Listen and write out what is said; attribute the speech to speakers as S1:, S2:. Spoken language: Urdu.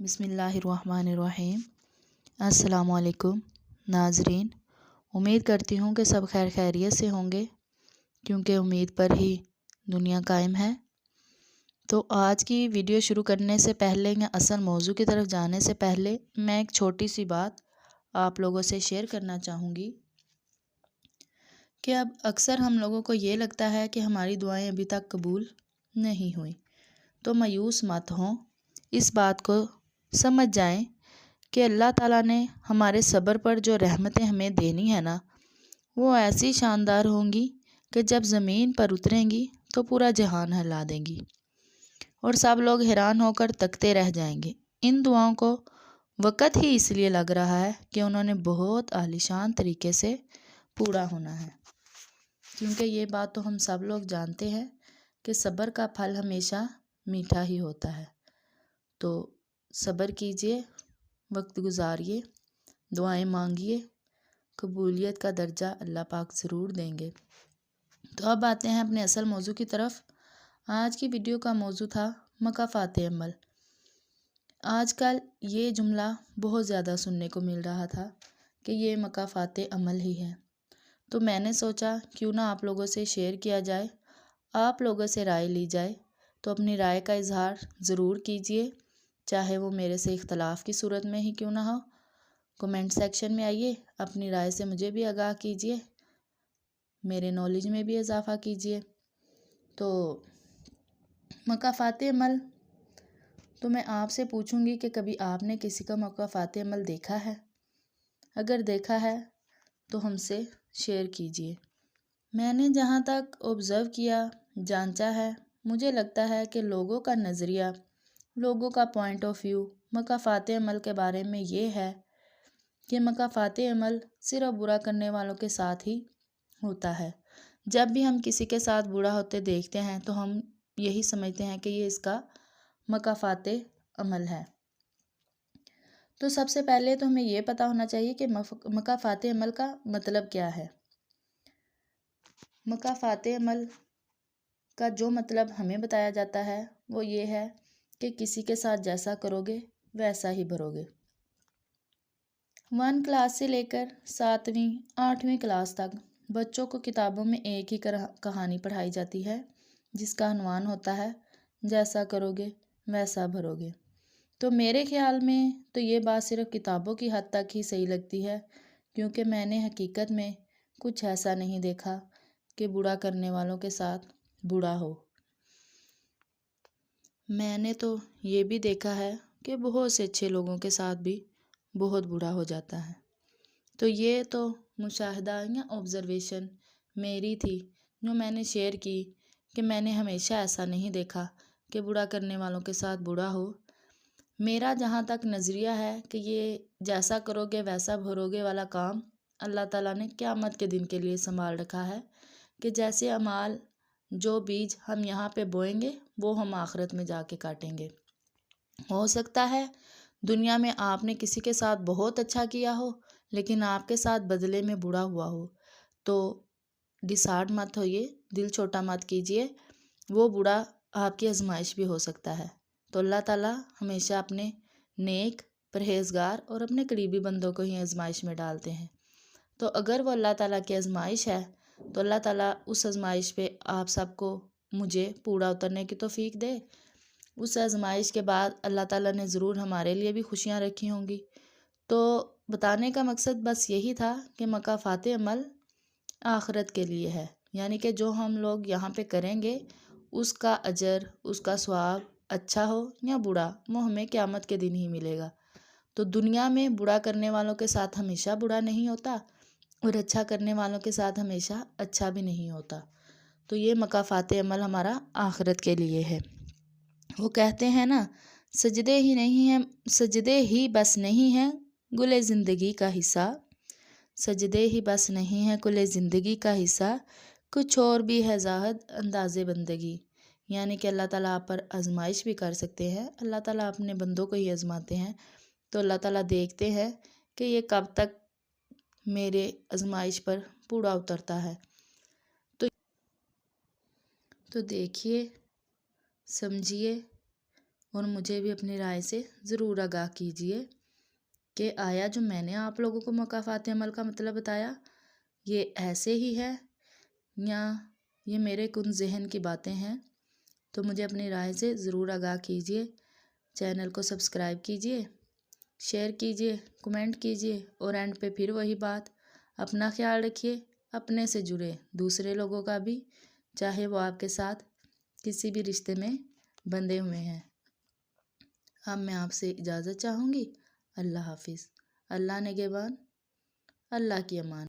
S1: بسم اللہ الرحمن الرحیم۔ السلام علیکم ناظرین، امید کرتی ہوں کہ سب خیر خیریت سے ہوں گے، کیونکہ امید پر ہی دنیا قائم ہے۔ تو آج کی ویڈیو شروع کرنے سے پہلے یا اصل موضوع کی طرف جانے سے پہلے میں ایک چھوٹی سی بات آپ لوگوں سے شیئر کرنا چاہوں گی کہ اب اکثر ہم لوگوں کو یہ لگتا ہے کہ ہماری دعائیں ابھی تک قبول نہیں ہوئیں، تو مایوس مت ہوں، اس بات کو سمجھ جائیں کہ اللہ تعالیٰ نے ہمارے صبر پر جو رحمتیں ہمیں دینی ہے نا، وہ ایسی شاندار ہوں گی کہ جب زمین پر اتریں گی تو پورا جہان ہلا دیں گی اور سب لوگ حیران ہو کر تکتے رہ جائیں گے۔ ان دعاؤں کو وقت ہی اس لیے لگ رہا ہے کہ انہوں نے بہت عالیشان طریقے سے پورا ہونا ہے، کیونکہ یہ بات تو ہم سب لوگ جانتے ہیں کہ صبر کا پھل ہمیشہ میٹھا ہی ہوتا ہے۔ تو صبر کیجئے، وقت گزاریے، دعائیں مانگیے، قبولیت کا درجہ اللہ پاک ضرور دیں گے۔ تو اب آتے ہیں اپنے اصل موضوع کی طرف۔ آج کی ویڈیو کا موضوع تھا مکافات عمل۔ آج کل یہ جملہ بہت زیادہ سننے کو مل رہا تھا کہ یہ مکافات عمل ہی ہے، تو میں نے سوچا کیوں نہ آپ لوگوں سے شیئر کیا جائے، آپ لوگوں سے رائے لی جائے۔ تو اپنی رائے کا اظہار ضرور کیجئے، چاہے وہ میرے سے اختلاف کی صورت میں ہی کیوں نہ ہو۔ کومنٹ سیکشن میں آئیے، اپنی رائے سے مجھے بھی آگاہ کیجئے، میرے نالج میں بھی اضافہ کیجئے۔ تو مکافات عمل، تو میں آپ سے پوچھوں گی کہ کبھی آپ نے کسی کا مکافات عمل دیکھا ہے؟ اگر دیکھا ہے تو ہم سے شیئر کیجئے۔ میں نے جہاں تک آبزرو کیا، جانچا ہے، مجھے لگتا ہے کہ لوگوں کا نظریہ، لوگوں کا پوائنٹ آف ویو مکافات عمل کے بارے میں یہ ہے کہ مکافات عمل صرف برا کرنے والوں کے ساتھ ہی ہوتا ہے۔ جب بھی ہم کسی کے ساتھ برا ہوتے دیکھتے ہیں تو ہم یہی سمجھتے ہیں کہ یہ اس کا مکافات عمل ہے۔ تو سب سے پہلے تو ہمیں یہ پتہ ہونا چاہیے کہ مکافات عمل کا مطلب کیا ہے۔ مکافات عمل کا جو مطلب ہمیں بتایا جاتا ہے وہ یہ ہے کہ کسی کے ساتھ جیسا کرو گے ویسا ہی بھرو گے۔ 1 کلاس سے لے کر 7ویں 8ویں کلاس تک بچوں کو کتابوں میں ایک ہی کہانی پڑھائی جاتی ہے، جس کا عنوان ہوتا ہے جیسا کرو گے ویسا بھرو گے۔ تو میرے خیال میں تو یہ بات صرف کتابوں کی حد تک ہی صحیح لگتی ہے، کیونکہ میں نے حقیقت میں کچھ ایسا نہیں دیکھا کہ برا کرنے والوں کے ساتھ برا ہو۔ میں نے تو یہ بھی دیکھا ہے کہ بہت سے اچھے لوگوں کے ساتھ بھی بہت برا ہو جاتا ہے۔ تو یہ تو مشاہدہ یا آبزرویشن میری تھی جو میں نے شیئر کی کہ میں نے ہمیشہ ایسا نہیں دیکھا کہ برا کرنے والوں کے ساتھ برا ہو۔ میرا جہاں تک نظریہ ہے کہ یہ جیسا کرو گے ویسا بھرو گے والا کام اللہ تعالیٰ نے قیامت کے دن کے لیے سنبھال رکھا ہے، کہ جیسے اعمال، جو بیج ہم یہاں پہ بوئیں گے وہ ہم آخرت میں جا کے کاٹیں گے۔ ہو سکتا ہے دنیا میں آپ نے کسی کے ساتھ بہت اچھا کیا ہو، لیکن آپ کے ساتھ بدلے میں برا ہوا ہو، تو ڈسہارٹ مت ہوئیے، دل چھوٹا مت کیجئے، وہ برا آپ کی آزمائش بھی ہو سکتا ہے۔ تو اللہ تعالیٰ ہمیشہ اپنے نیک، پرہیزگار اور اپنے قریبی بندوں کو ہی آزمائش میں ڈالتے ہیں۔ تو اگر وہ اللہ تعالیٰ کی آزمائش ہے تو اللہ تعالیٰ اس آزمائش پہ آپ سب کو، مجھے پورا اترنے کی توفیق دے۔ اس آزمائش کے بعد اللہ تعالیٰ نے ضرور ہمارے لیے بھی خوشیاں رکھی ہوں گی۔ تو بتانے کا مقصد بس یہی تھا کہ مکافات عمل آخرت کے لیے ہے، یعنی کہ جو ہم لوگ یہاں پہ کریں گے اس کا اجر، اس کا ثواب، اچھا ہو یا برا، وہ ہمیں قیامت کے دن ہی ملے گا۔ تو دنیا میں برا کرنے والوں کے ساتھ ہمیشہ برا نہیں ہوتا اور اچھا کرنے والوں کے ساتھ ہمیشہ اچھا بھی نہیں ہوتا۔ تو یہ مکافات عمل ہمارا آخرت کے لیے ہے۔ وہ کہتے ہیں نا، سجدے ہی بس نہیں ہیں گل زندگی کا حصہ، سجدے ہی بس نہیں ہیں گل زندگی کا حصہ، کچھ اور بھی ہے زاہد انداز بندگی۔ یعنی کہ اللہ تعالیٰ آپ پر آزمائش بھی کر سکتے ہیں، اللہ تعالیٰ اپنے بندوں کو ہی آزماتے ہیں، تو اللہ تعالیٰ دیکھتے ہیں کہ یہ کب تک میرے آزمائش پر پورا اترتا ہے۔ تو دیکھیے، سمجھیے اور مجھے بھی اپنی رائے سے ضرور آگاہ کیجیے کہ آیا جو میں نے آپ لوگوں کو مقافات عمل کا مطلب بتایا یہ ایسے ہی ہے یا یہ میرے کن ذہن کی باتیں ہیں؟ تو مجھے اپنی رائے سے ضرور آگاہ کیجیے. چینل کو سبسکرائب کیجیے، شیئر کیجیے، کمنٹ کیجیے اور اینڈ پہ پھر وہی بات، اپنا خیال رکھیے، اپنے سے جڑے دوسرے لوگوں کا بھی، چاہے وہ آپ کے ساتھ کسی بھی رشتے میں بندھے ہوئے ہیں. اب میں آپ سے اجازت چاہوں گی. اللہ حافظ. اللہ نگہبان. اللہ کی امان.